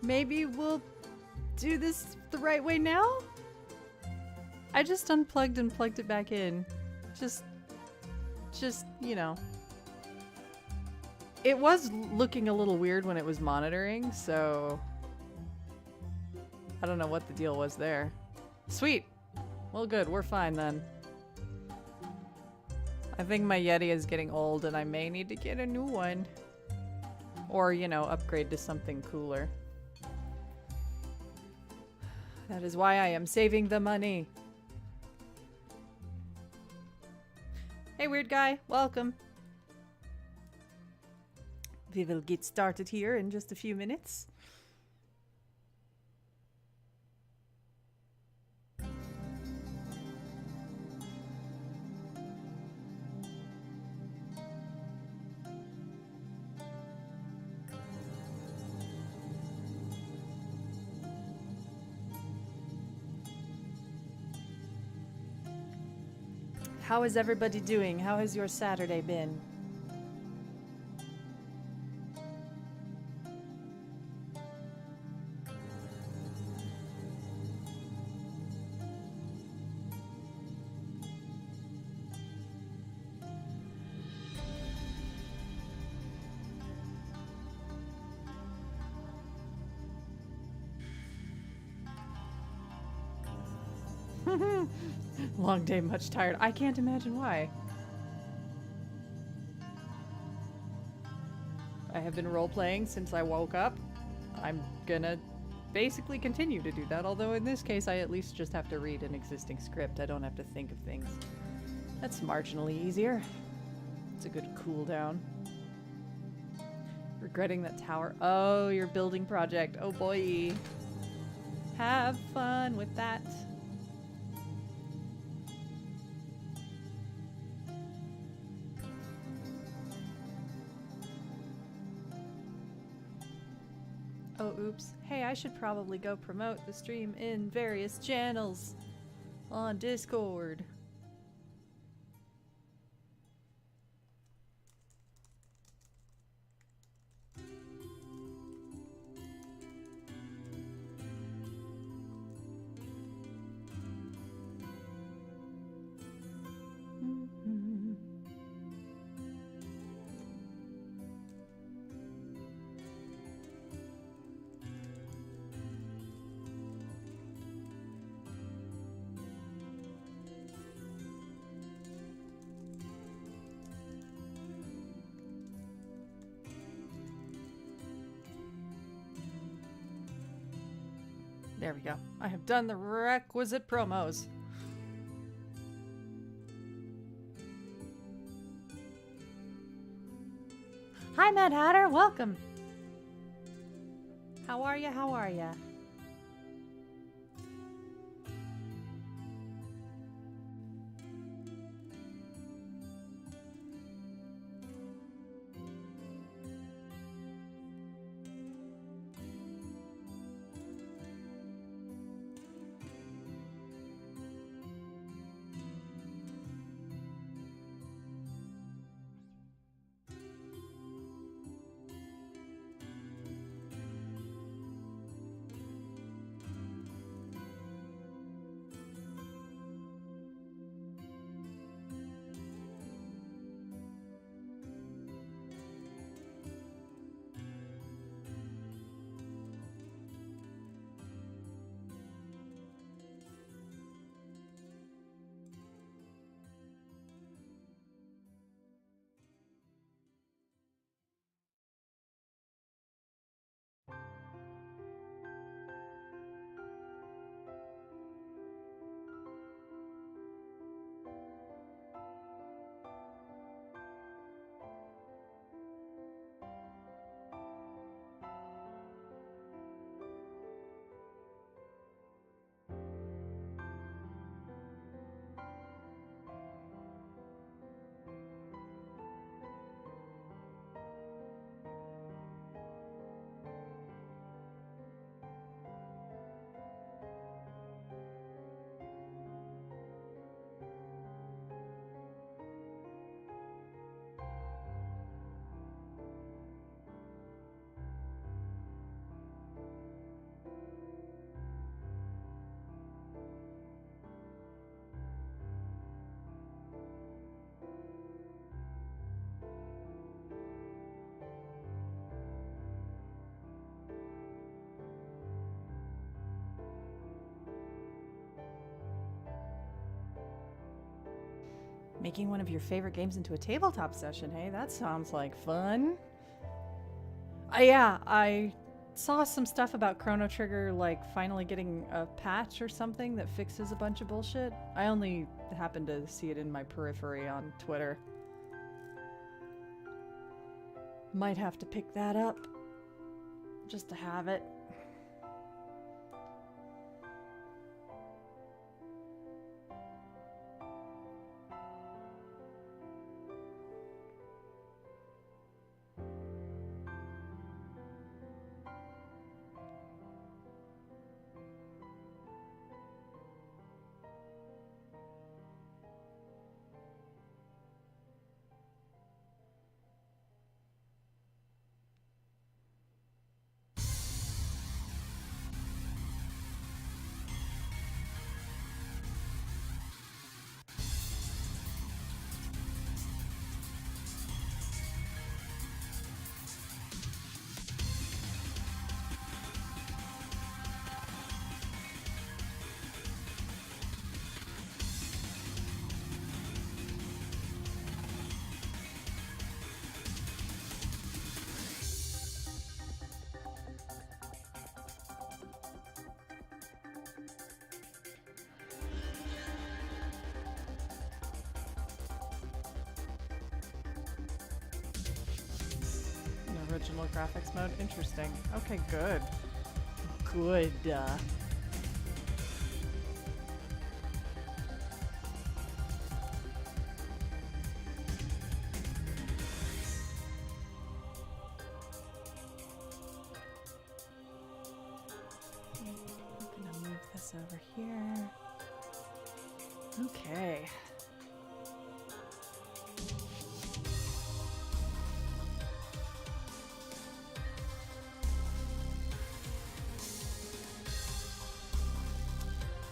Maybe we'll do this the right way now? I just unplugged and plugged it back in. Just, you know. It was looking a little weird when it was monitoring, so I don't know what the deal was there. Sweet. Well, good. We're fine then. I think my Yeti is getting old and I may need to get a new one. Or, you know, upgrade to something cooler. That is why I am saving the money. Hey, weird guy. Welcome. We will get started here in just a few minutes. How is everybody doing? How has your Saturday been? Long day, much tired. I can't imagine why. I have been role-playing since I woke up. I'm gonna basically continue to do that, although in this case I at least just have to read an existing script. I don't have to think of things. That's marginally easier. It's a good cool down. Regretting that tower. Oh, your building project. Oh boy. Have fun with that. Oh, oops. Hey, I should probably go promote the stream in various channels on Discord. There we go. I have done the requisite promos. Hi, Mad Hatter. Welcome. How are ya? How are ya? Making one of your favorite games into a tabletop session, hey? That sounds like fun. Yeah, I saw some stuff about Chrono Trigger, like, finally getting a patch or something that fixes a bunch of bullshit. I only happened to see it in my periphery on Twitter. Might have to pick that up, just to have it. Original graphics mode? Interesting. Okay, good. Good. I'm gonna move this over here. Okay.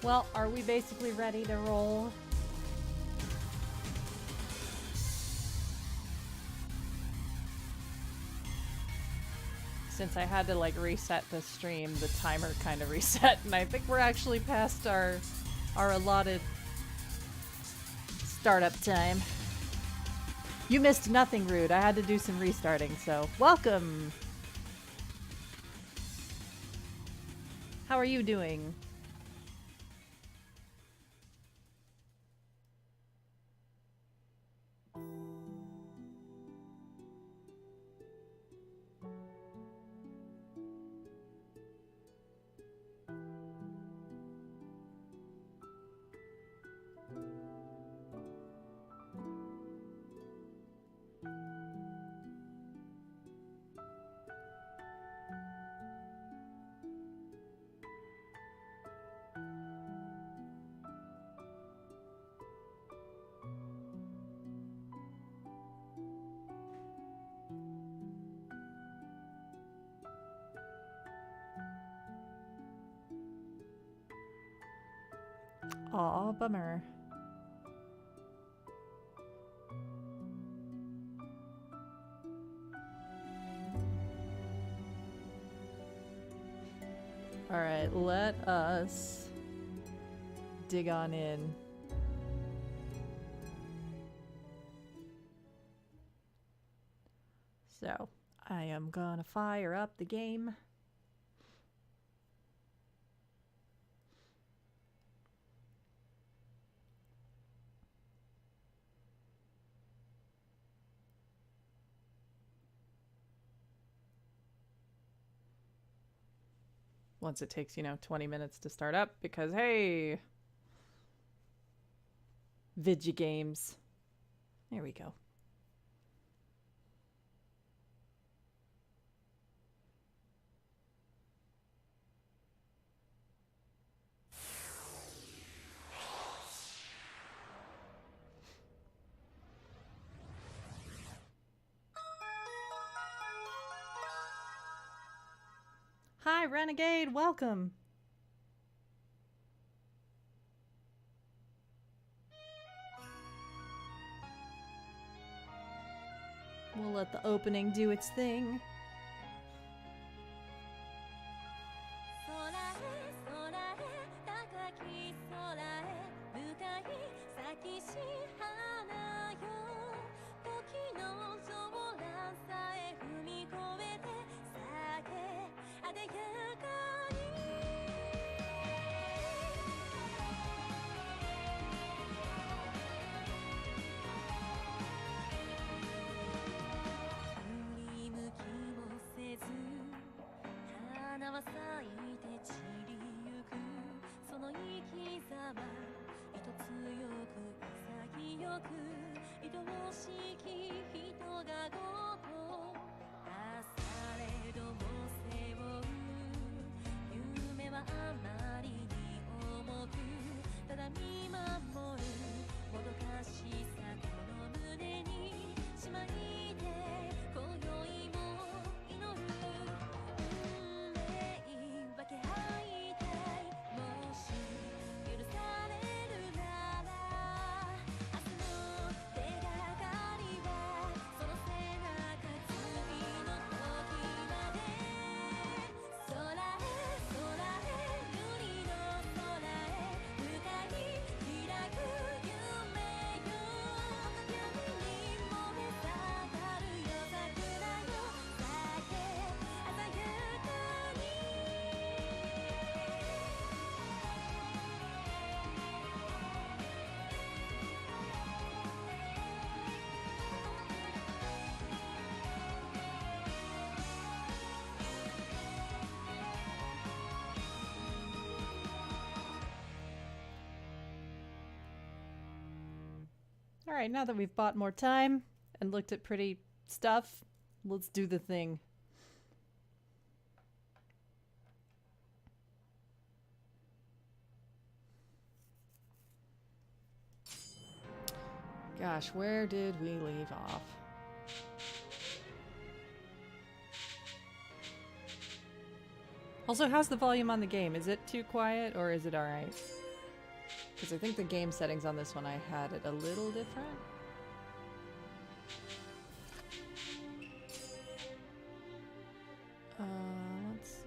Well, are we basically ready to roll? Since I had to like reset the stream, the timer kind of reset, and I think we're actually past our allotted startup time. You missed nothing, Rude. I had to do some restarting, so welcome. How are you doing? Aw, bummer. Alright, let us dig on in. So, I am gonna fire up the game. Once it takes, 20 minutes to start up, because, hey, Vidya games. There we go. Hi, Renegade, welcome. We'll let the opening do its thing. Alright, now that we've bought more time and looked at pretty stuff, let's do the thing. Gosh, where did we leave off? Also, how's the volume on the game? Is it too quiet or is it alright? Because I think the game settings on this one, I had it a little different. Let's see.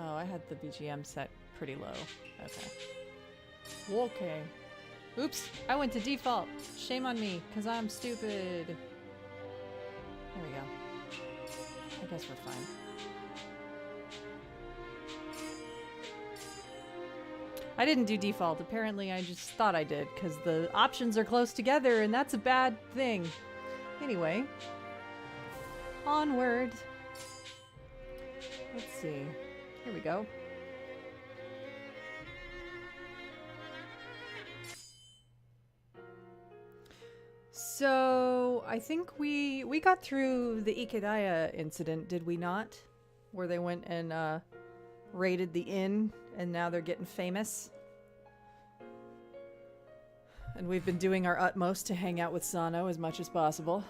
Oh, I had the BGM set pretty low. Okay. Okay. Oops, I went to default. Shame on me, because I'm stupid. There we go. I guess we're fine. I didn't do default. Apparently I just thought I did, because the options are close together, and that's a bad thing. Anyway. Onward. Let's see. Here we go. So, I think we got through the Ikedaya incident, did we not? Where they went and raided the inn, and now they're getting famous. And we've been doing our utmost to hang out with Sano as much as possible.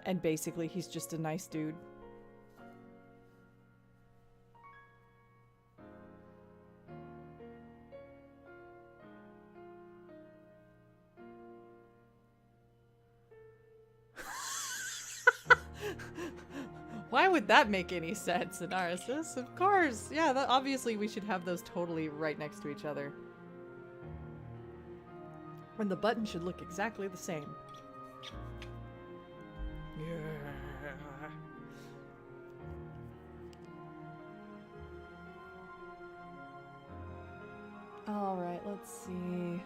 And basically, he's just a nice dude. Why would that make any sense, Anarisis? Of course! Yeah, obviously we should have those totally right next to each other. When the button should look exactly the same. Yeah. Alright, let's see.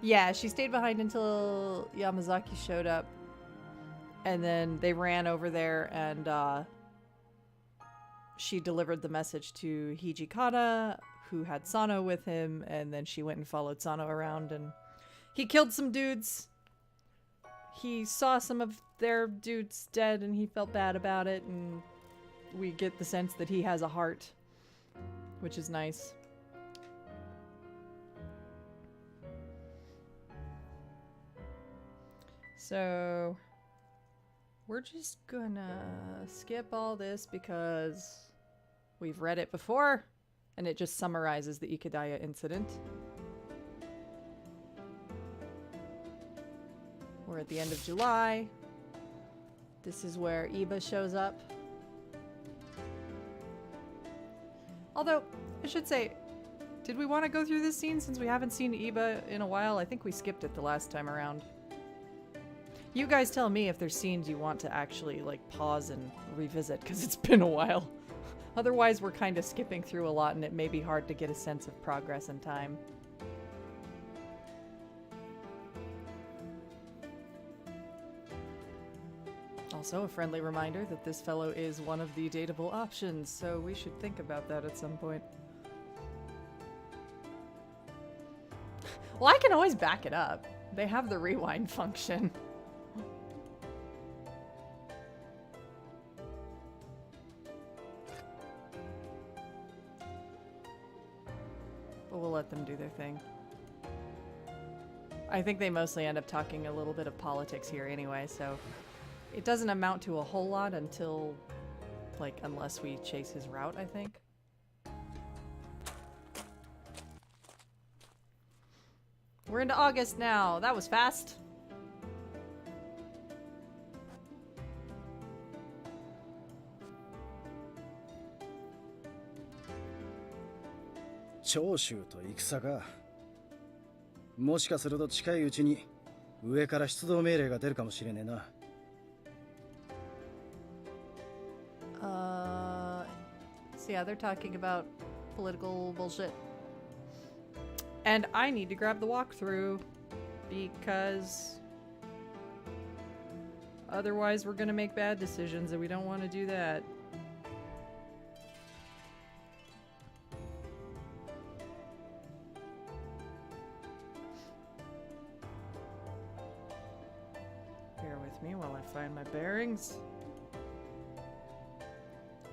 Yeah, she stayed behind until Yamazaki showed up. And then they ran over there and she delivered the message to Hijikata, who had Sano with him, and then she went and followed Sano around and he killed some dudes. He saw some of their dudes dead and he felt bad about it, and we get the sense that he has a heart, which is nice. So we're just gonna skip all this because we've read it before and it just summarizes the Ikedaya incident. We're at the end of July. This is where Iba shows up. Although, I should say, did we want to go through this scene since we haven't seen Iba in a while? I think we skipped it the last time around. You guys tell me if there's scenes you want to actually, like, pause and revisit, because it's been a while. Otherwise, we're kind of skipping through a lot, and it may be hard to get a sense of progress and time. Also, a friendly reminder that this fellow is one of the dateable options, so we should think about that at some point. Well, I can always back it up. They have the rewind function. But we'll let them do their thing. I think they mostly end up talking a little bit of politics here anyway, so it doesn't amount to a whole lot until, like, unless we chase his route, I think. We're into August now. That was fast. Choshuと戦か。もしかすると近いうちに上から出動命令が出るかもしれねえな。So yeah, they're talking about political bullshit. And I need to grab the walkthrough because otherwise we're gonna make bad decisions and we don't want to do that. Bear with me while I find my bearings.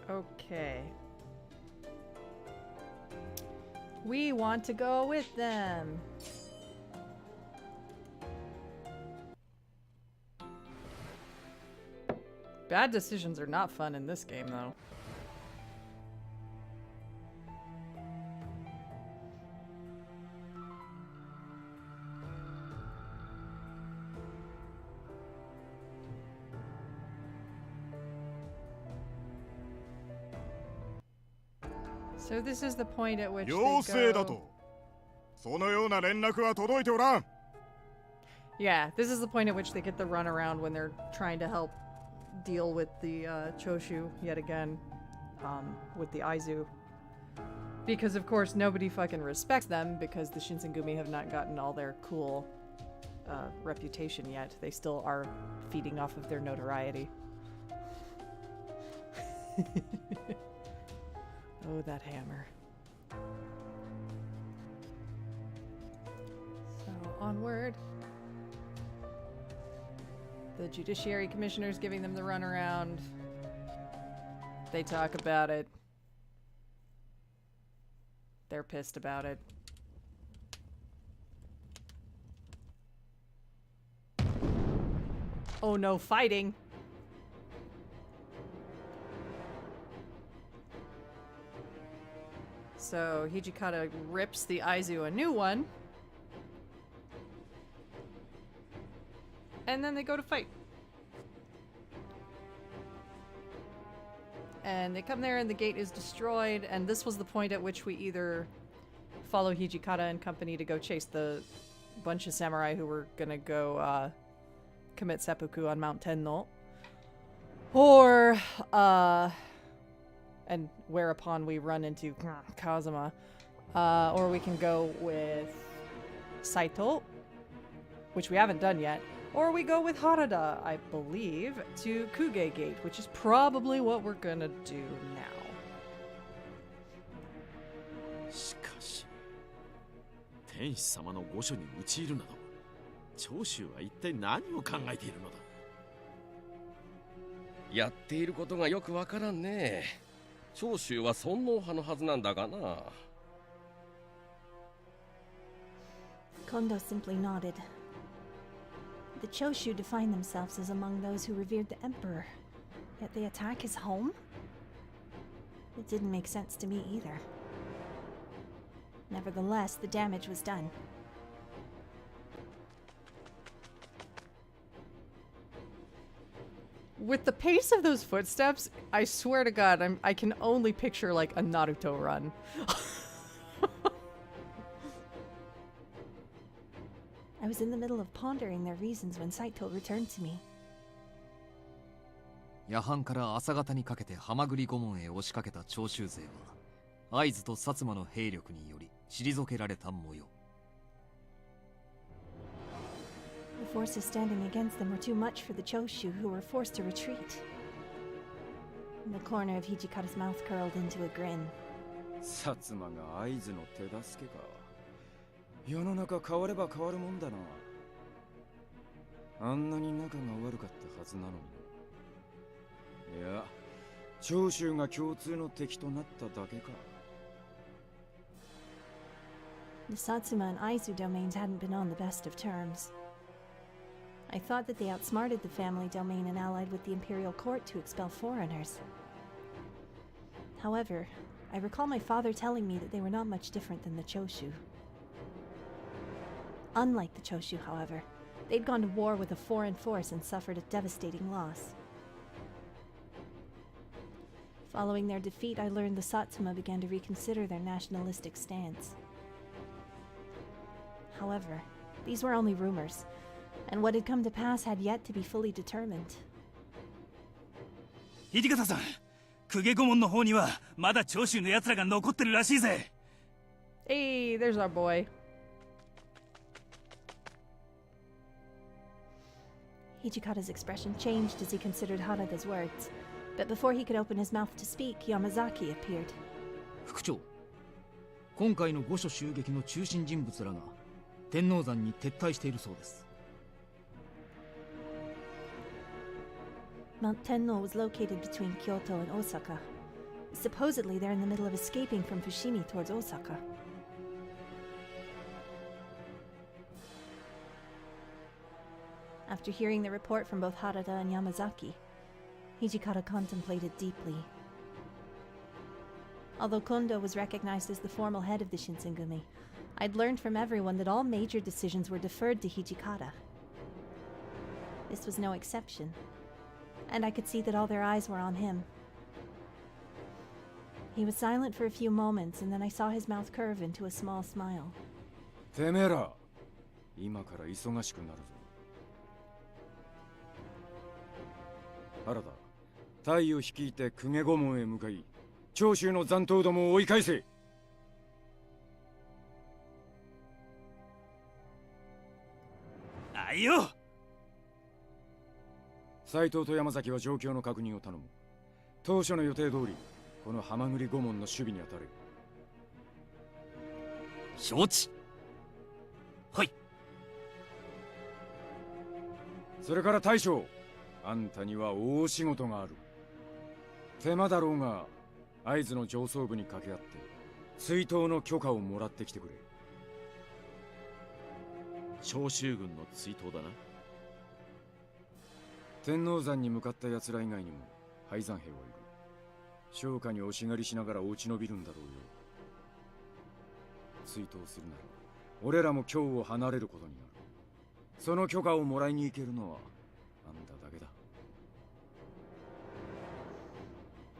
Okay. We want to go with them. Bad decisions are not fun in this game, though. So this is the point at which they go... Yeah, this is the point at which they get the runaround when they're trying to help deal with the Choshu yet again, with the Aizu. Because of course nobody fucking respects them because the Shinsengumi have not gotten all their cool reputation yet. They still are feeding off of their notoriety. Oh, that hammer. So, onward. The Judiciary Commissioner's giving them the runaround. They talk about it. They're pissed about it. Oh no, fighting! So Hijikata rips the Aizu a new one. And then they go to fight. And they come there and the gate is destroyed, and this was the point at which we either follow Hijikata and company to go chase the bunch of samurai who were gonna go commit seppuku on Mount Tenno, or and whereupon we run into Kazuma, or we can go with Saito, which we haven't done yet, or we go with Harada, I believe, to Kuge Gate, which is probably what we're gonna do now. しかし、天使様の御所に討ち入るなど、長州は一体何を考えているのだ。やっていることがよくわからんね。長州は尊王派のはずなんだがな。Kondo simply nodded. The Choshu define themselves as among those who revered the Emperor, yet they attack his home? It didn't make sense to me either. Nevertheless, the damage was done. With the pace of those footsteps, I swear to God, I can only picture like a Naruto run. I was in the middle of pondering their reasons when Saito returned to me. 夜半から朝方にかけて浜栗御門へ押しかけた長州勢は会津と薩摩の兵力により退けられた模様。The forces standing against them were too much for the Choshu, who were forced to retreat. The corner of Hijikata's mouth curled into a grin. 薩摩が会津の手助けか。世の中変われば変わるもんだな。あんなに仲が悪かったはずなのに。いや、長州が共通の敵となっただけか。The Satsuma and Aizu domains hadn't been on the best of terms. I thought that they outsmarted the family domain and allied with the imperial court to expel foreigners. However, I recall my father telling me that they were not much different than the Choshu. Unlike the Choshu, however, they'd gone to war with a foreign force and suffered a devastating loss. Following their defeat, I learned the Satsuma began to reconsider their nationalistic stance. However, these were only rumors, and what had come to pass had yet to be fully determined. 土方さん、公家御門の方にはまだ長州の奴らが残ってるらしいぜ。Hey, there's our boy. Hijikata's expression changed as he considered Harada's words, but before he could open his mouth to speak, Yamazaki appeared. 副長、今回の御所襲撃の中心人物らが天王山に撤退しているそうです。Mount Tenno was located between Kyoto and Osaka. Supposedly, they're in the middle of escaping from Fushimi towards Osaka. After hearing the report from both Harada and Yamazaki, Hijikata contemplated deeply. Although Kondo was recognized as the formal head of the Shinsengumi, I'd learned from everyone that all major decisions were deferred to Hijikata. This was no exception, and I could see that all their eyes were on him. He was silent for a few moments, and then I saw his mouth curve into a small smile. てめえら、今から忙しくなるぞ。原田、隊を率いて公家御門へ向かい、長州の残党どもを追い返せ。あいよ。斉藤と山崎は状況の確認を頼む。当初の予定通り、この浜栗御門の守備に当たれ。承知。はい。それから大将、あんたには大仕事がある。手間だろうが、会津の上層部に掛け合って、追悼の許可をもらってきてくれ。長州軍の追悼だな。天王山に向かった奴ら以外にも敗山兵はいる。商家に押し狩りしながら落ち延びるんだろうよ。追悼するなら俺らも京を離れることになる。その許可をもらいに行けるのはあんただけだ。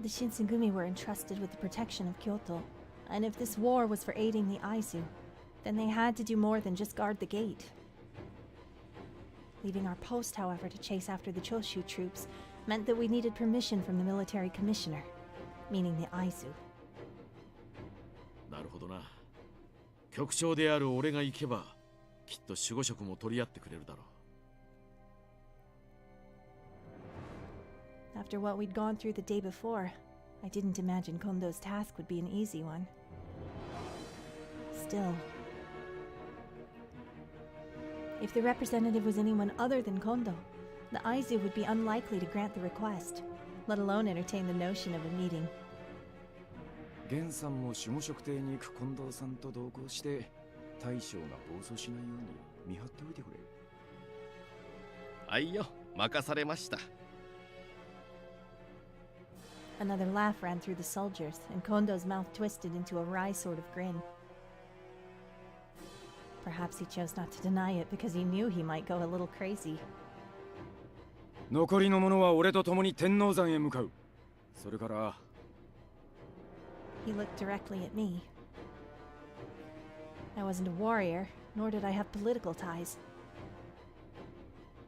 The Shinsengumi were entrusted with the protection of Kyoto, and if this war was for aiding the Aizu, then they had to do more than just guard the gate. Leaving our post, however, to chase after the Choshu troops meant that we needed permission from the military commissioner, meaning the Aizu. なるほどな。局長である俺が行けば、きっと守護職も取り合ってくれるだろう。After what we'd gone through the day before, I didn't imagine Kondo's task would be an easy one. Still, if the representative was anyone other than Kondo, the Aizu would be unlikely to grant the request, let alone entertain the notion of a meeting. 源さんも守護職邸に行く近藤さんと同行して大将が暴走しないように見張っておいてくれ。あいよ、任されました。Another laugh ran through the soldiers, and Kondo's mouth twisted into a wry sort of grin. Perhaps he chose not to deny it because he knew he might go a little crazy. 残りの者は俺と共に天王山へ向かう。それから。He looked directly at me. I wasn't a warrior, nor did I have political ties.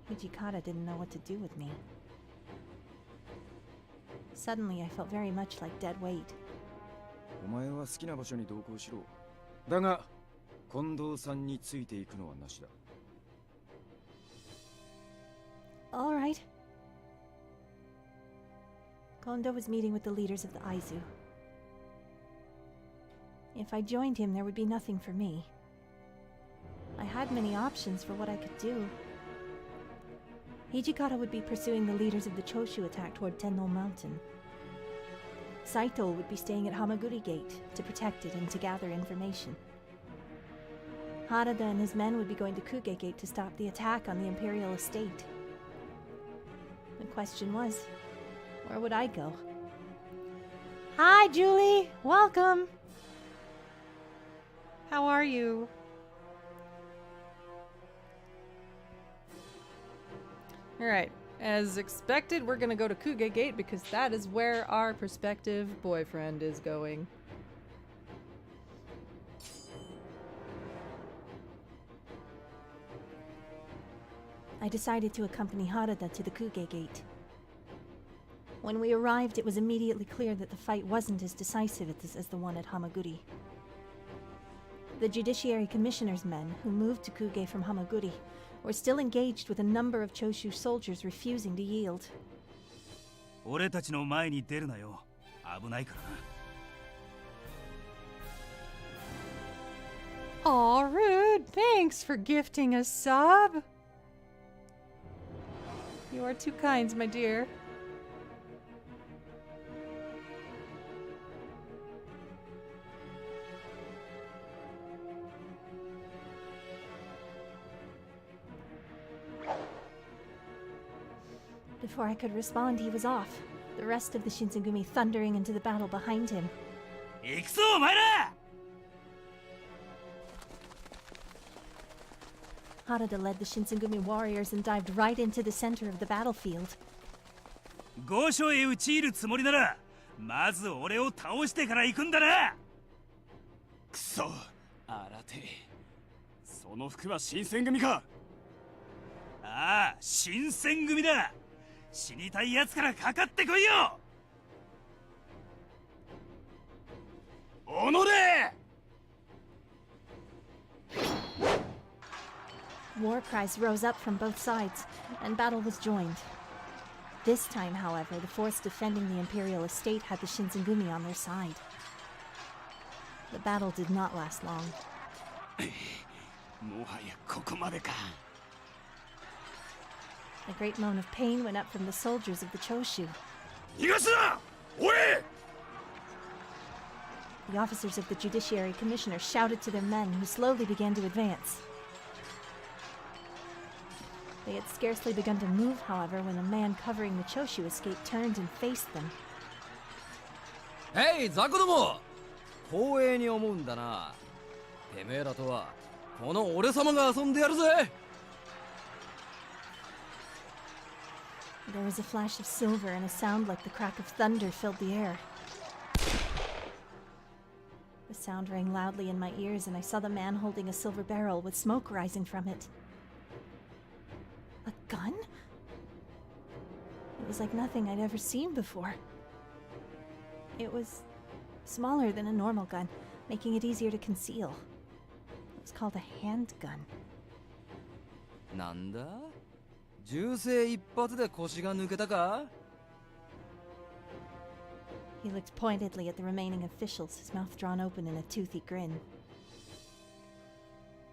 Hijikata didn't know what to do with me. Suddenly, I felt very much like dead weight. お前は好きな場所に同行しろ。だが、近藤さんについていくのはなしだ。Kondo was meeting with the leaders of the Aizu. If I joined him, there would be nothing for me. I had many options for what I could do. Hijikata would be pursuing the leaders of the Choshu attack toward Tenno Mountain. Saito would be staying at Hamaguri Gate to protect it and to gather information. Harada and his men would be going to Kuge Gate to stop the attack on the Imperial Estate. The question was, where would I go? Hi, Julie! Welcome! How are you? Alright, as expected, we're gonna go to Kuge Gate because that is where our prospective boyfriend is going. I decided to accompany Harada to the Kuge Gate. When we arrived, it was immediately clear that the fight wasn't as decisive as the one at Hamaguri. The Judiciary Commissioner's men, who moved to Kuge from Hamaguri, were still engaged with a number of Choshu soldiers refusing to yield. 俺たちの前に出るなよ。危ないからな。Aw, rude! Thanks for gifting a sub! You are too kind, my dear. Before I could respond, he was off, the rest of the Shinsengumi thundering into the battle behind him. 行くぞお前ら。Harada led the Shinsengumi warriors and dived right into the center of the battlefield. 御所へ討ち入るつもりなら、まず俺を倒してから行くんだな。くそ、新手。その服は新選組か。ああ、新選組だ。死にたい奴からかかってこいよ。おのれ。War cries rose up from both sides, and battle was joined. This time, however, the force defending the Imperial Estate had the Shinsengumi on their side. The battle did not last long. もはやここまでか。A great moan of pain went up from the soldiers of the Choshu. 逃がすな！おい！ The officers of the Judiciary Commissioner shouted to their men, who slowly began to advance. They had scarcely begun to move, however, when a man covering the Choshu escape turned and faced them. Hey, 雑魚ども！光栄に思うんだな。てめえらとはこの俺様が遊んでやるぜ。There was a flash of silver and a sound like the crack of thunder filled the air. The sound rang loudly in my ears, and I saw the man holding a silver barrel with smoke rising from it. A gun? It was like nothing I'd ever seen before. It was smaller than a normal gun, making it easier to conceal. It was called a handgun. なんだ？銃声一発で腰が抜けたか？ He looked pointedly at the remaining officials, his mouth drawn open in a toothy grin.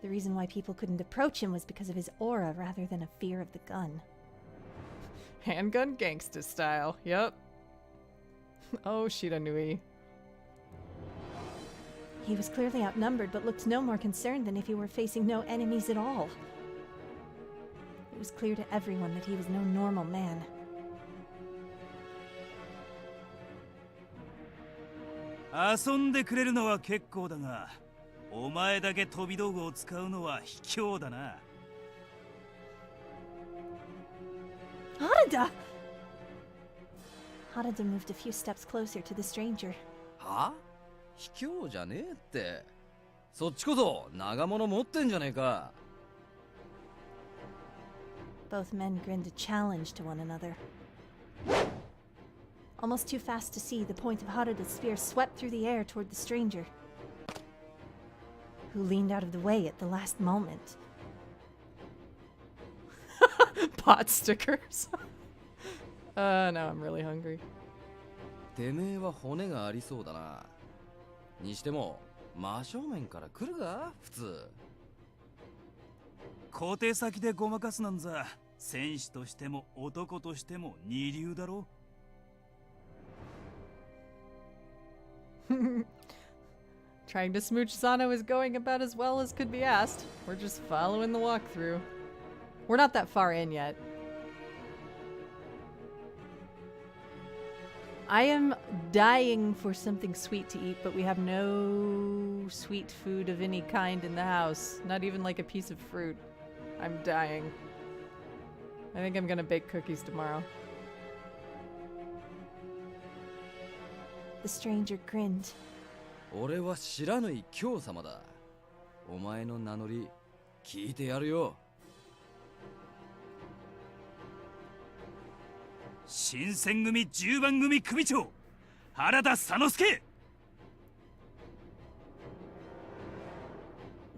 The reason why people couldn't approach him was because of his aura rather than a fear of the gun. Handgun gangsta style, yep. Oh, Shiranui. He was clearly outnumbered, but looked no more concerned than if he were facing no enemies at all. It was clear to everyone that he was no normal man. 遊んでくれるのは結構だが、お前だけ飛び道具を使うのは卑怯だな。Harada! Harada moved a few steps closer to the stranger. は？卑怯じゃねえって。そっちこそ長物持ってんじゃねえか。Both men grinned a challenge to one another. Almost too fast to see, the point of Harada's spear swept through the air toward the stranger, who leaned out of the way at the last moment. Pot stickers. Now I'm really hungry. てめえは骨がありそうだな。にしても真正面から来るか普通。小手先でごまかすなんざ戦士としても男としても二流だろ。Trying to smooch Sano is going about as well as could be asked. We're just following the walkthrough. We're not that far in yet. I am dying for something sweet to eat, but we have no sweet food of any kind in the house. Not even like a piece of fruit. I'm dying. I think I'm gonna bake cookies tomorrow. The stranger grinned. 俺は知らぬい京様だ。お前の名乗り聞いてやるよ。新選組10番組組長原田佐之助。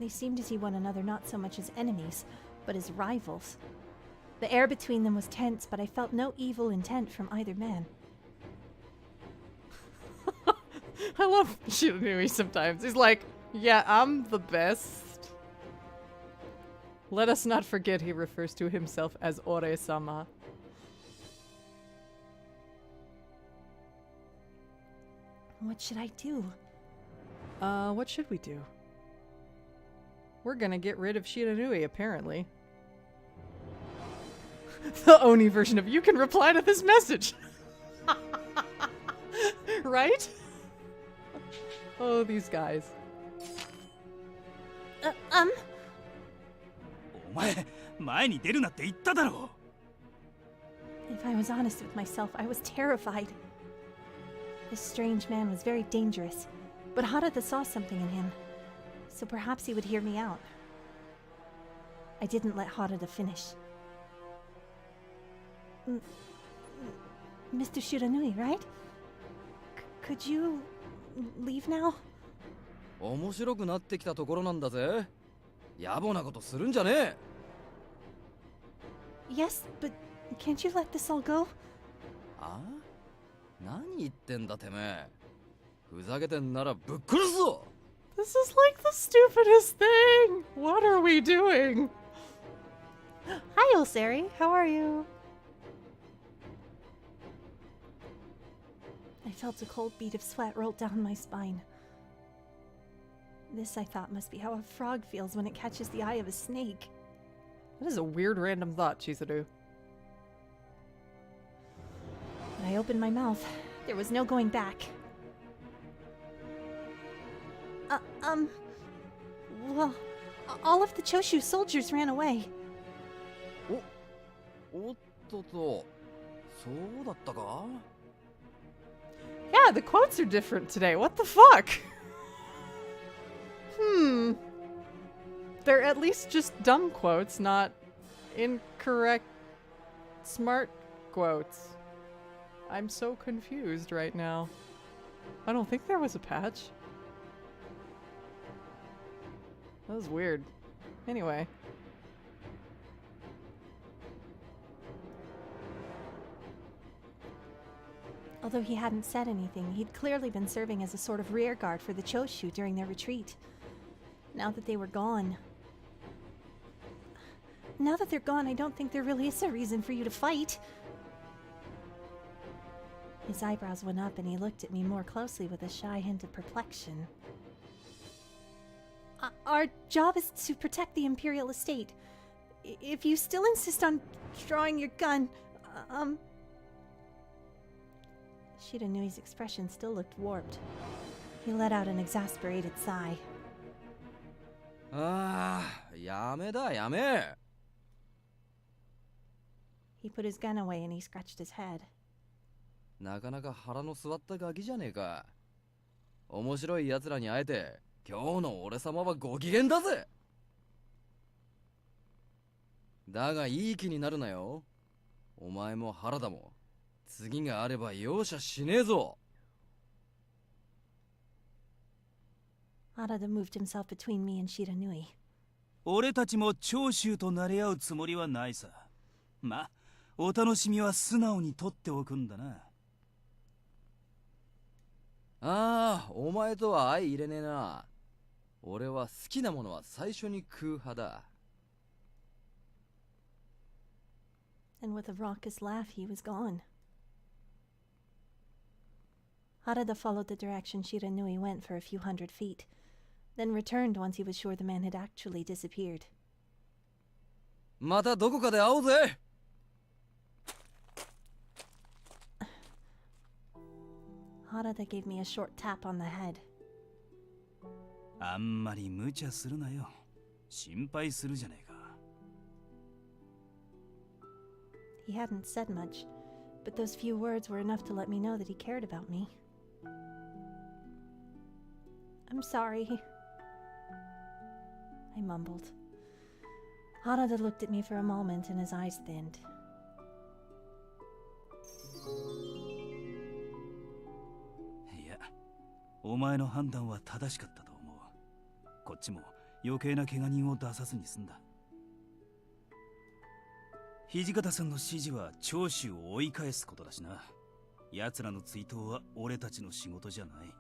They seemed to see one another not so much as enemies, but as rivals. The air between them was tense, but I felt no evil intent from either man. I love Shiranui sometimes. He's like, yeah, I'm the best. Let us not forget he refers to himself as Ore-sama. What should I do? What should we do? We're gonna get rid of Shiranui, apparently. The Oni version of you can reply to this message! Right? Oh, these guys. お前前に出るなって言っただろ。 If I was honest with myself, I was terrified. This strange man was very dangerous, but Harada saw something in him, so perhaps he would hear me out. I didn't let Harada finish. Mr. Shiranui, right? Could you leave now? 面白くなってきたところなんだぜ。野暮なことするんじゃねえ。Yes, but can't you let this all go? あ？何言ってんだてめえ。ふざけてんならぶっ殺すぞ。 This is like the stupidest thing! What are we doing? Hi, Ulsari. How are you? I felt a cold bead of sweat roll down my spine. This, I thought, must be how a frog feels when it catches the eye of a snake. That is a weird random thought, Chizuru. When I opened my mouth, there was no going back. Well, all of the Choshu soldiers ran away. おっとと、そうだったか? Yeah, the quotes are different today. What the fuck? They're at least just dumb quotes, not incorrect smart quotes. I'm so confused right now. I don't think there was a patch. That was weird. Anyway. Although he hadn't said anything, he'd clearly been serving as a sort of rear guard for the Choshu during their retreat. Now that they were gone... Now that they're gone, I don't think there really is a reason for you to fight. His eyebrows went up and he looked at me more closely with a shy hint of perplexion. Our job is to protect the Imperial estate. If you still insist on drawing your gun, Shiranui's expression still looked warped. He let out an exasperated sigh. ああ、やめだ、やめ。 He put his gun away and he scratched his head. なかなか腹の据わったガキじゃねえか。面白い奴らに会えて、今日の俺様はご機嫌だぜ。だがいい気になるなよ。お前も原田も。次があれば容赦しねえぞ。 Harada moved himself between me and Shiranui. 俺たちも長州となれ合うつもりはないさ。ま、お楽しみは素直に取っておくんだな。ああ、お前とは相入れねえな。俺は好きなものは最初に食う派だ。And with a raucous laugh, he was gone. Harada followed the direction Shiranui went for a few hundred feet, then returned once he was sure the man had actually disappeared. またどこかで会おうぜ。Harada gave me a short tap on the head. あんまり無茶するなよ。心配するじゃねえか。He hadn't said much, but those few words were enough to let me know that he cared about me. I'm sorry, I mumbled. Harada looked at me for a moment and his eyes thinned. いや、お前の判断は正しかったと思う。こっちも余計な怪我人を出さずに済んだ。土方さんの指示は長州を追い返すことだしな。奴らの追悼は俺たちの仕事じゃない。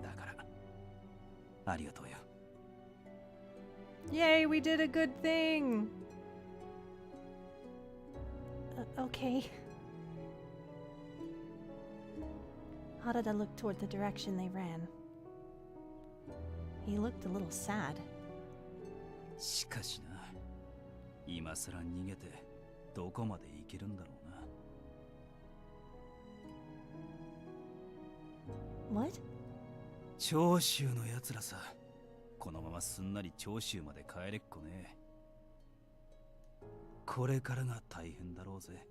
だからありがとうよ。 Yay, we did a good thing! Okay. Harada looked toward the direction they ran. He looked a little sad. しかしな、今さら逃げてどこまで行けるんだろうな。 What? 長州のやつらさ。このまますんなり長州まで帰れっこね。これからが大変だろうぜ。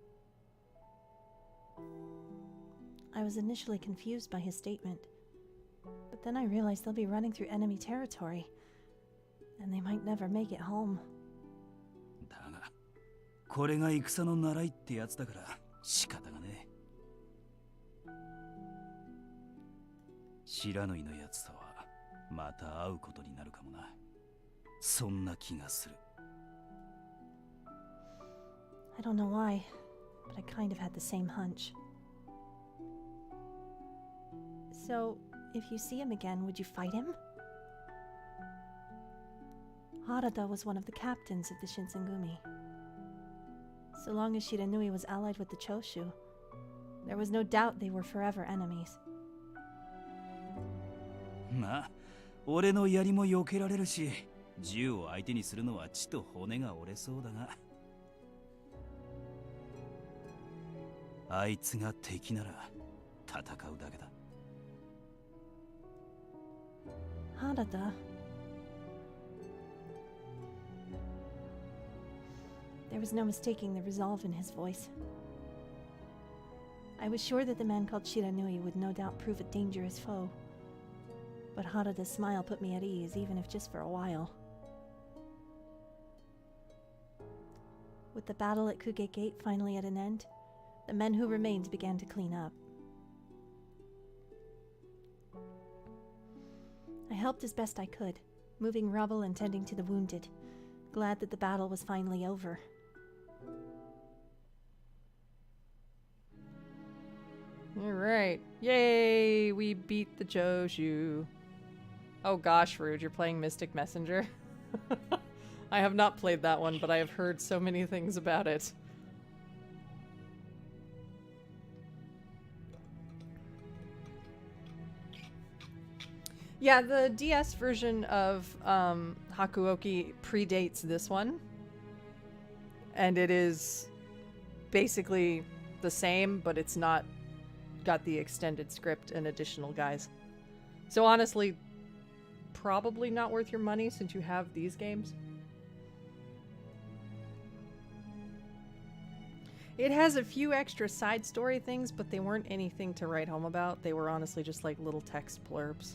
I was initially confused by his statement, but then I realized they'll be running through enemy territory, and they might never make it home. だが、これが戦の習いってやつだから仕方がねえ。知らぬいのやつとはまた会うことになるかもな。そんな気がする。 I don't know why, but I kind of had the same hunch. So, if you see him again, would you fight him? Harada was one of the captains of the Shinsengumi. So long as Shiranui was allied with the Choshu, there was no doubt they were forever enemies. まあ、俺の槍も避けられるし、銃を相手にするのは血と骨が折れそうだが、あいつが敵なら戦うだけだ。 Harada. There was no mistaking the resolve in his voice. I was sure that the man called Shiranui would no doubt prove a dangerous foe. But Harada's smile put me at ease, even if just for a while. With the battle at Kuge Gate finally at an end, the men who remained began to clean up. I helped as best I could, moving rubble and tending to the wounded, glad that the battle was finally over. Alright. Yay! We beat the Choshu. Oh gosh, Rude, you're playing Mystic Messenger? I have not played that one, but I have heard so many things about it. Yeah, the DS version of Hakuoki predates this one. And it is basically the same, but it's not got the extended script and additional guys. So honestly, probably not worth your money since you have these games. It has a few extra side story things, but they weren't anything to write home about. They were honestly just like little text blurbs.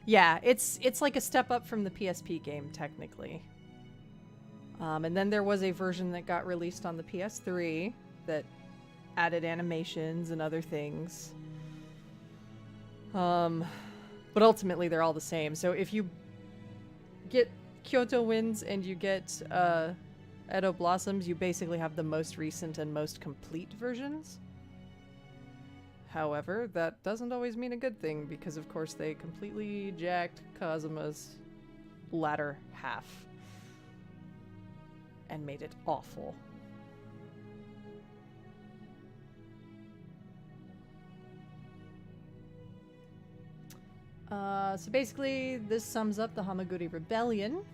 Yeah, it's like a step up from the PSP game, technically. And then there was a version that got released on the PS3 that added animations and other things. But ultimately they're all the same. So if you get Kyoto Winds and you get Edo Blossoms, you basically have the most recent and most complete versions. However, that doesn't always mean a good thing because, of course, they completely jacked Kazuma's latter half and made it awful. So basically, this sums up the Hamaguri Rebellion.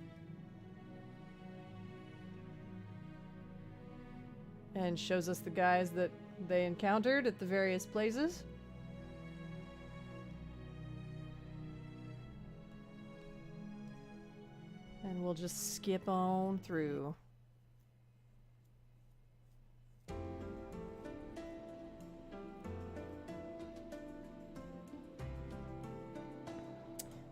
And shows us the guys that they encountered at the various places. And we'll just skip on through.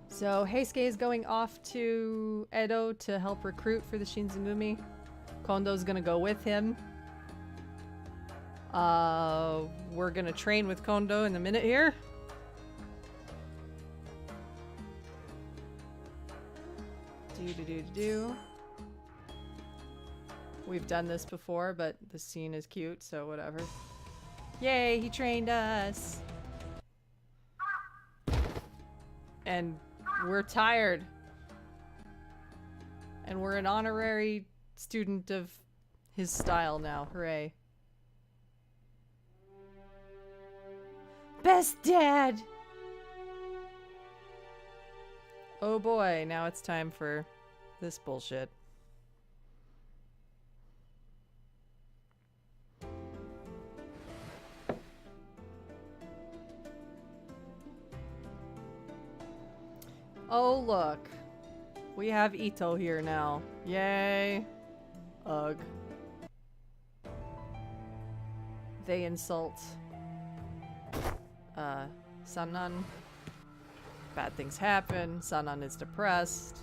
So Heisuke is going off to Edo to help recruit for the Shinzugumi. Kondo's gonna go with him. We're gonna train with Kondo in a minute here. Do. We've done this before, but the scene is cute, so whatever. Yay, he trained us! And we're tired. And we're an honorary student of his style now. Hooray. Best dad! Oh boy, now it's time for this bullshit. Oh look, we have Ito here now. Yay. Ugh. They insult Sannan. Bad things happen. Sannan is depressed.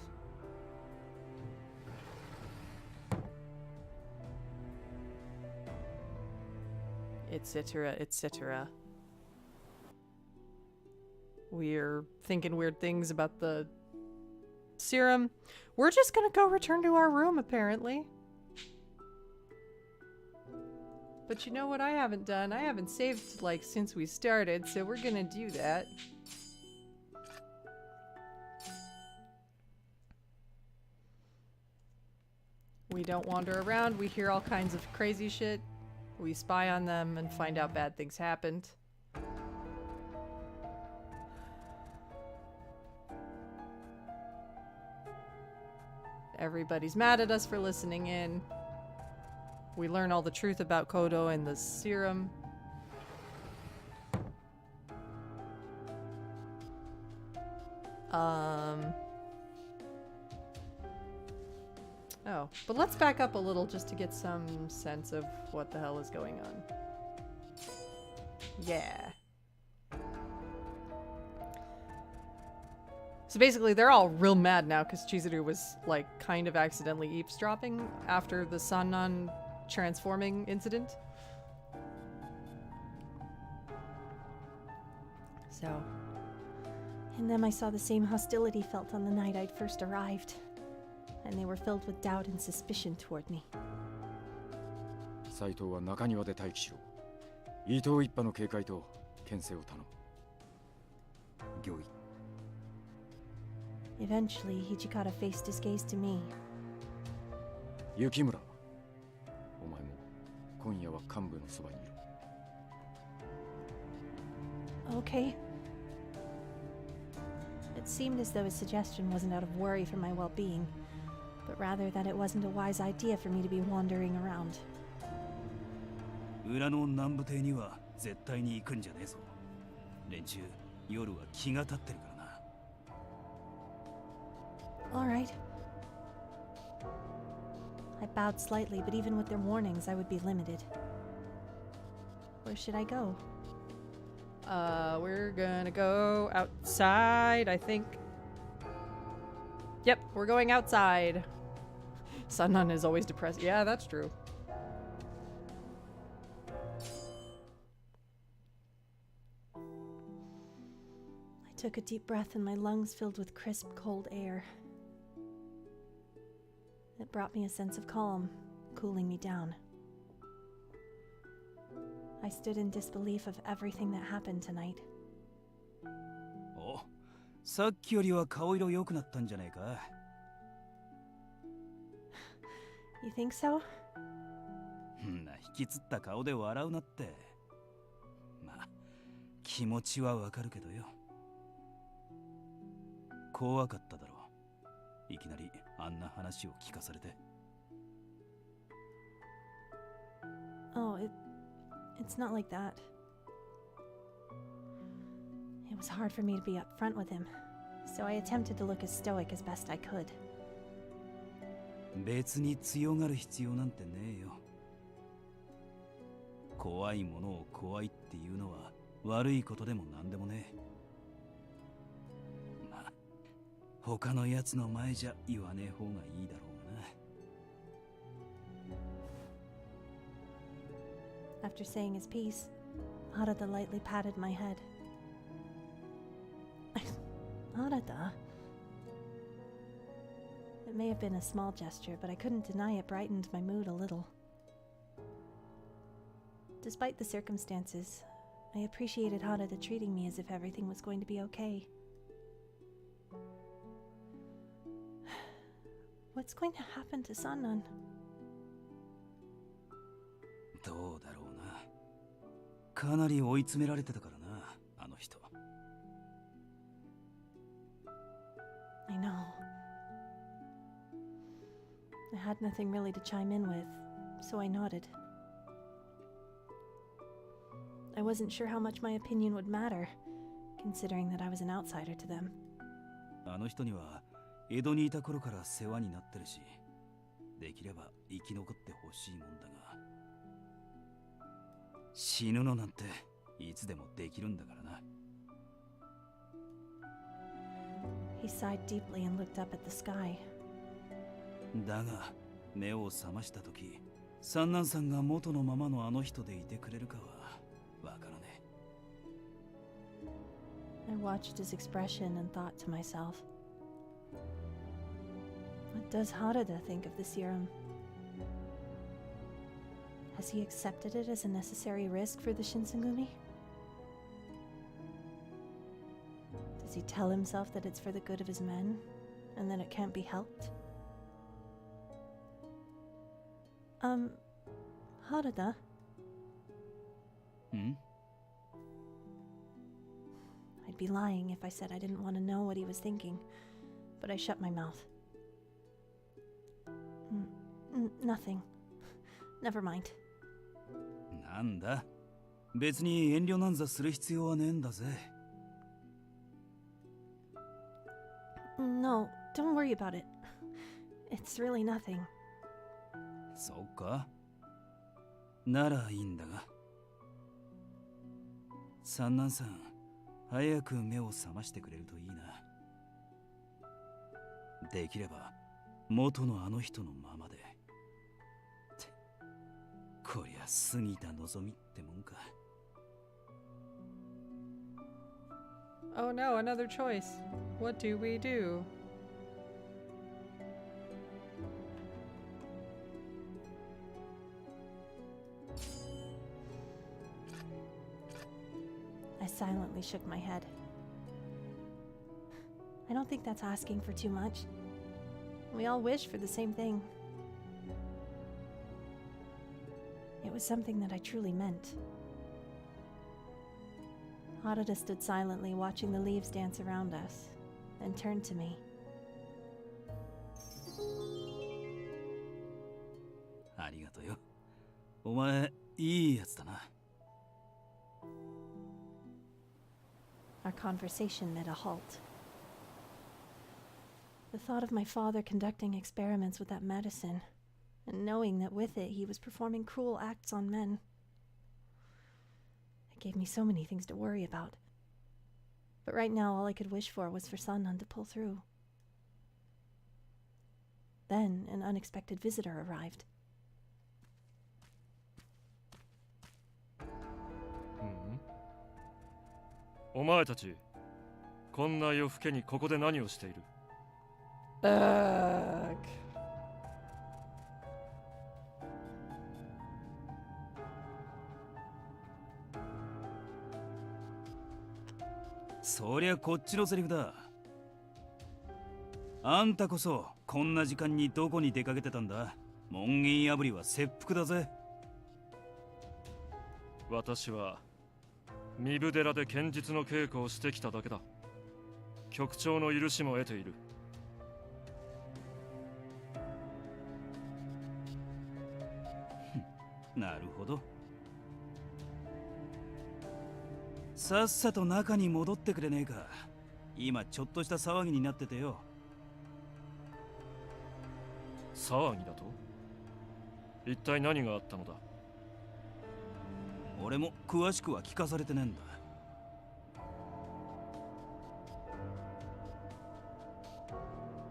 Etc., etc. We're thinking weird things about the serum. We're just gonna go return to our room, apparently. But you know what I haven't done? I haven't saved, like, since we started, so we're gonna do that. We don't wander around. We hear all kinds of crazy shit. We spy on them and find out bad things happened. Everybody's mad at us for listening in. We learn all the truth about Kodo and the serum. Oh, but let's back up a little just to get some sense of what the hell is going on. Yeah. So basically, they're all real mad now because Chizuru was, like, kind of accidentally eavesdropping after the Sannan transforming incident. So. In them I saw the same hostility felt on the night I'd first arrived. And they were filled with doubt and suspicion toward me. 斉藤は中庭で待機しろ。伊藤一派の警戒と牽制を頼む。御意。Eventually, Hijikata faced his gaze to me. 雪村、お前も今夜は幹部のそばにいる。 Okay. It seemed as though his suggestion wasn't out of worry for my well-being, but rather that it wasn't a wise idea for me to be wandering around. 裏の南部邸には絶対に行くんじゃねえぞ。連中、夜は気が立ってるからな。All right. I bowed slightly, but even with their warnings, I would be limited. Where should I go? We're gonna go outside, I think. Yep, we're going outside. Sannan is always depressed. Yeah, that's true. I took a deep breath and my lungs filled with crisp, cold air. It brought me a sense of calm, cooling me down. I stood in disbelief of everything that happened tonight. お、さっきよりは顔色良くなったんじゃねえか。You think so? んな引きつった顔で笑うなって。まあ、気持ちはわかるけどよ。怖かっただろう。いきなりあんな話を聞かされて。Oh, it's not like that. It was hard for me to be upfront with him, so I attempted to look as stoic as best I could. 別に強がる必要なんてねえよ。怖いものを怖いっていうのは悪いことでもなんでもねえ。まあ、他のやつの前じゃ言わねえ方がいいだろうな。After saying his piece, Harada lightly patted my head. Harada? It may have been a small gesture, but I couldn't deny it brightened my mood a little. Despite the circumstances, I appreciated Harada treating me as if everything was going to be okay. What's going to happen to Sannan? どうだろうな。かなり追い詰められてたからな、あの人。I know. I had nothing really to chime in with, so I nodded. I wasn't sure how much my opinion would matter, considering that I was an outsider to them. あの人には江戸にいた頃から世話になってるし、できれば生き残ってほしいもんだが、死ぬのなんていつでもできるんだからな。He sighed deeply and looked up at the sky. だが目を覚ました時、三男さんが元のままのあの人でいてくれるかはわからねえ。I watched his expression and thought to myself, what does Harada think of the serum? Has he accepted it as a necessary risk for the Shinsengumi? Does he tell himself that it's for the good of his men, and that it can't be helped? Harada? Hmm? I'd be lying if I said I didn't want to know what he was thinking, but I shut my mouth. Nothing. Never mind. なんだ、別に遠慮なんざする必要はねえんだぜ。No, don't worry about it. It's really nothing. そうか。ならいいんだが。三男さん、早く目を覚ましてくれるといいな。できれば元のあの人のままで。ってこりゃ過ぎた望みってもんか。Oh no, another choice. What do we do? I silently shook my head. I don't think that's asking for too much. We all wish for the same thing. It was something that I truly meant. Harada stood silently watching the leaves dance around us, then turned to me. ありがとうよ。お前、いいやつだな。Our conversation met a halt. The thought of my father conducting experiments with that medicine, and knowing that with it he was performing cruel acts on men, it gave me so many things to worry about. But right now all I could wish for was for Sannan to pull through. Then an unexpected visitor arrived. お前たち、こんな夜更けにここで何をしている？そりゃこっちのセリフだ。あんたこそこんな時間にどこに出かけてたんだ。門限破りは切腹だぜ。私は壬生寺で剣術の稽古をしてきただけだ。局長の許しも得ている。なるほど。さっさと中に戻ってくれねえか。今ちょっとした騒ぎになっててよ。騒ぎだと？一体何があったのだ？俺も詳しくは聞かされてねえんだ。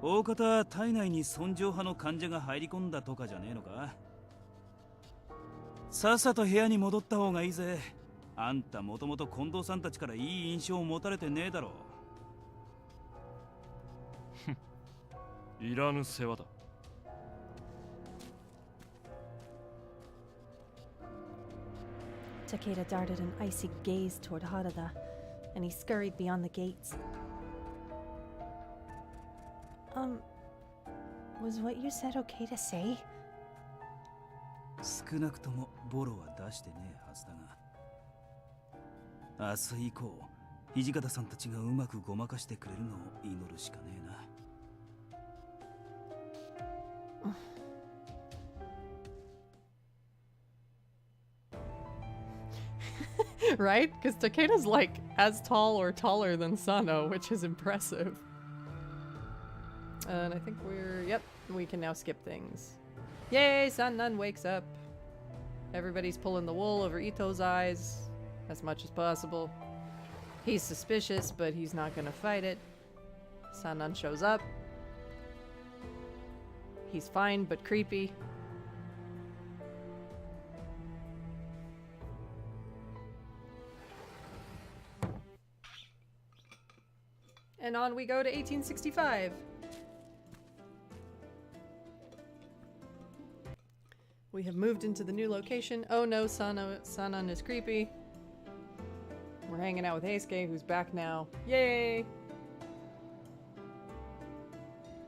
大方体内に尊攘派の患者が入り込んだとかじゃねえのか。さっさと部屋に戻った方がいいぜ。あんたもともと近藤さんたちからいい印象を持たれてねえだろ。いらぬ世話だ。Takeda darted an icy gaze toward Harada, and he scurried beyond the gates. Was what you said okay to say? 少なくともボロは出してねえはずだが、明日以降土方さんたちがうまくごまかしてくれるのを祈るしかねえな。Right? Because Takeda's like as tall or taller than Sano, which is impressive. And I think yep, we can now skip things. Yay, Sannan wakes up. Everybody's pulling the wool over Ito's eyes as much as possible. He's suspicious, but he's not gonna fight it. Sannan shows up. He's fine, but creepy. And on we go to 1865. We have moved into the new location. Oh no, Sanan is creepy. We're hanging out with Heisuke, who's back now. Yay!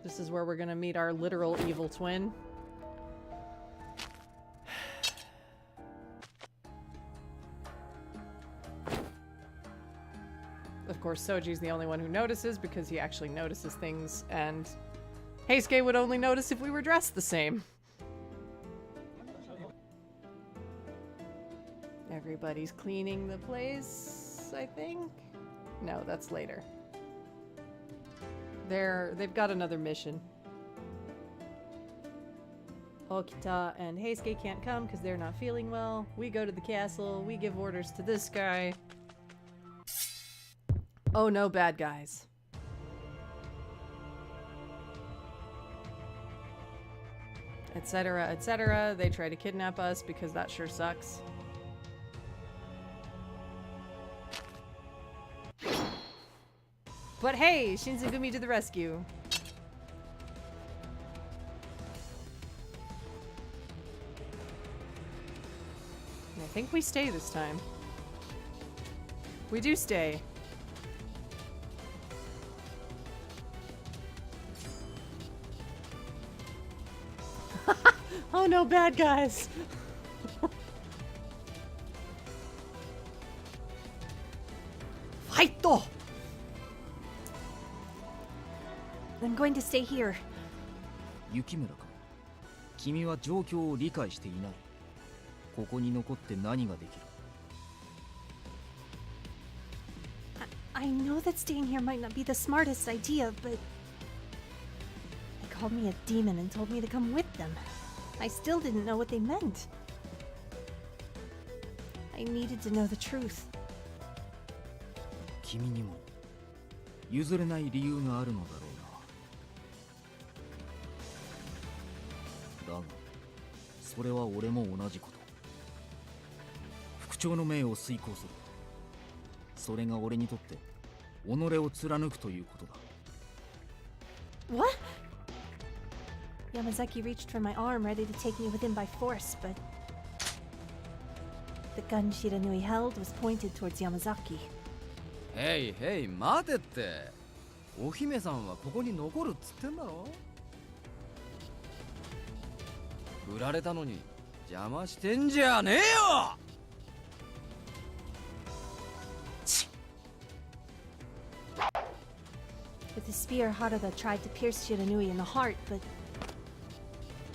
This is where we're gonna meet our literal evil twin. Of course, Soji's the only one who notices because he actually notices things, and Heisuke would only notice if we were dressed the same. Everybody's cleaning the place, I think? No, that's later. They've got another mission. Okita and Heisuke can't come because they're not feeling well. We go to the castle, we give orders to this guy. Oh no, bad guys. Etc., etc. They try to kidnap us because that sure sucks. But hey, Shinsengumi to the rescue. I think we stay this time. We do stay. Oh no, bad guys! Fight! I'm going to stay here. 雪村か。君は状況を理解していない。ここに残って何ができる？ I know that staying here might not be the smartest idea, but... They called me a demon and told me to come with them. I still didn't know what they meant. I needed to know the truth. 君にも譲れない理由があるのだろうな。だが、それは俺も同じこと。副長の命を遂行する。それが俺にとって己を貫くということだ。What? Yamazaki reached for my arm, ready to take me within by force, but... The gun Shiranui held was pointed towards Yamazaki. へいへい待てって。お姫さんはここに残るっつってんだろ。振られたのに邪魔してんじゃねえよ。With his spear, Harada tried to pierce Shiranui in the heart, but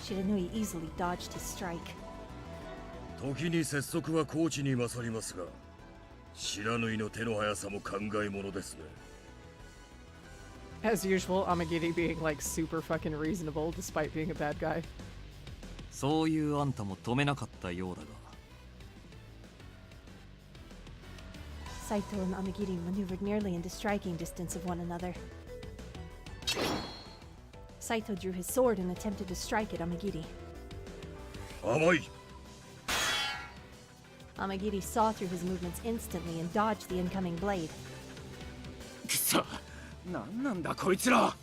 Shiranui easily dodged his strike. 時に拙速はコーチに勝りますが、知らぬいの手の速さも考えものですね。As usual, Amagiri being like super fucking reasonable despite being a bad guy. そういうあんたも止めなかったようだが。Saito and Amagiri maneuvered nearly into striking distance of one another. Saito drew his sword and attempted to strike at Amagiri. 甘い。Amagiri saw through his movements instantly and dodged the incoming blade. くそ、なんなんだこいつら。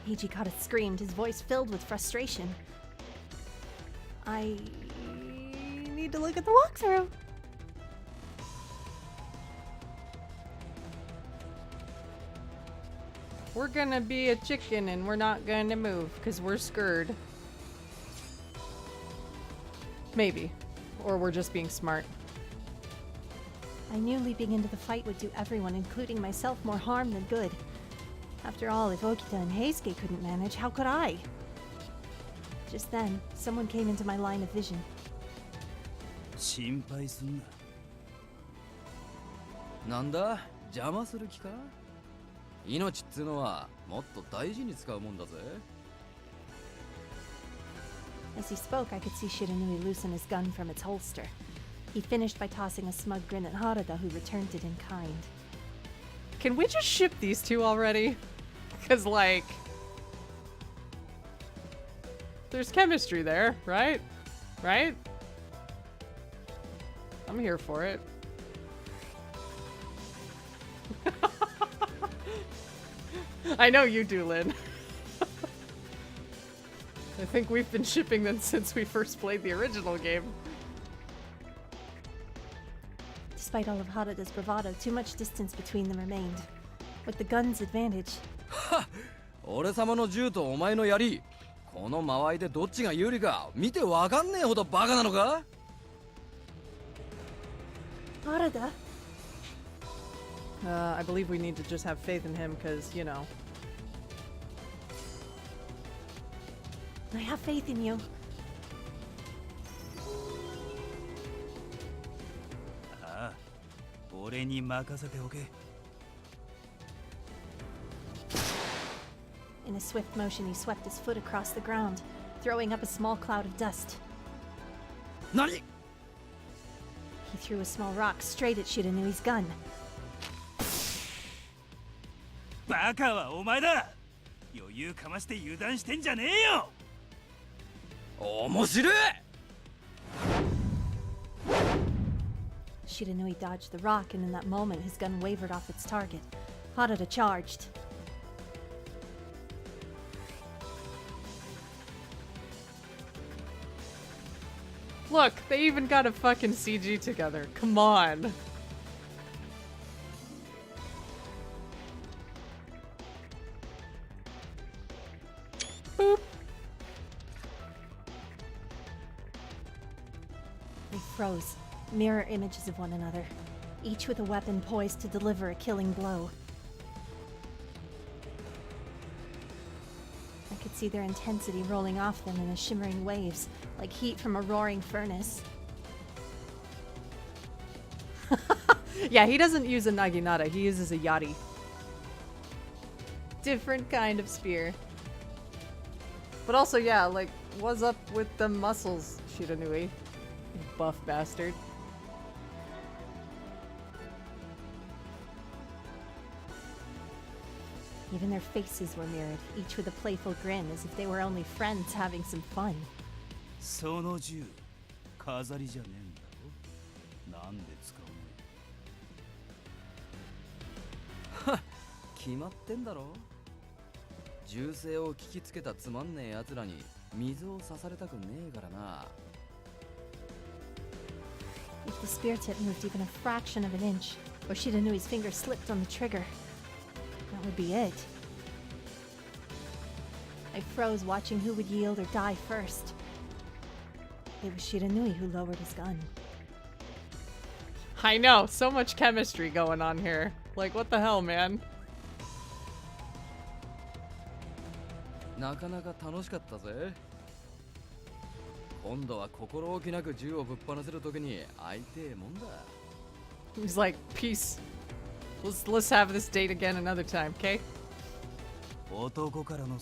Hijikata screamed, his voice filled with frustration. I need to look at the walkthrough. We're gonna be a chicken and we're not gonna move because we're scared. Maybe. Or we're just being smart. I knew leaping into the fight would do everyone, including myself, more harm than good. After all, if Okita and Heisuke couldn't manage, how could I? Just then, someone came into my line of vision. 心配すんな。なんだ邪魔する気か。命っつうのはもっと大事に使うもんだぜ。As he spoke, I could see Shiranui loosen his gun from its holster. He finished by tossing a smug grin at Harada, who returned it in kind. Can we just ship these two already? Because, like, there's chemistry there, right? Right? I'm here for it. I know you do, Lynn. I think we've been shipping them since we first played the original game. Despite all of Harada's bravado, too much distance between them remained. With the gun's advantage, 俺様の銃とお前の槍、この間合いでどっちが有利か見てわかんねえほどバカなのか。 Harada? I believe we need to just have faith in him because, you know. I have faith in you. ああ、俺に任せておけ。In a swift motion, he swept his foot across the ground, throwing up a small cloud of dust. 何？ He threw a small rock straight at Shiranui's gun. バカはお前だ。余裕かまして油断してんじゃねえよ。面白い。 Shiranui dodged the rock, and in that moment, his gun wavered off its target. Harada charged. Look, they even got a fucking CG together. Come on. Boop. They froze, mirror images of one another, each with a weapon poised to deliver a killing blow. I could see their intensity rolling off them in the shimmering waves, like heat from a roaring furnace. Yeah, he doesn't use a naginata, he uses a yari. Different kind of spear. But also, yeah, like, what's up with the muscles, Shiranui? You buff bastard. Even their faces were mirrored, each with a playful grin, as if they were only friends having some fun. その銃、飾りじゃねえんだろ。なんで使うの？はっ、決まってんだろ。銃声を聞きつけたつまんねえ奴らに水を刺されたくねえからな。He the spear tip moved even a fraction of an inch, or Shiranui's finger slipped on the trigger, that would be it. I froze, watching who would yield or die first. It was Shiranui who lowered his gun. I know, so much chemistry going on here. Like, what the hell, man? なかなか楽しかったぜ。今度は心置きなく銃をぶっ放せる時に会いてえもんだ。 He's like, peace. Let's have this date again another time, okay? 男からの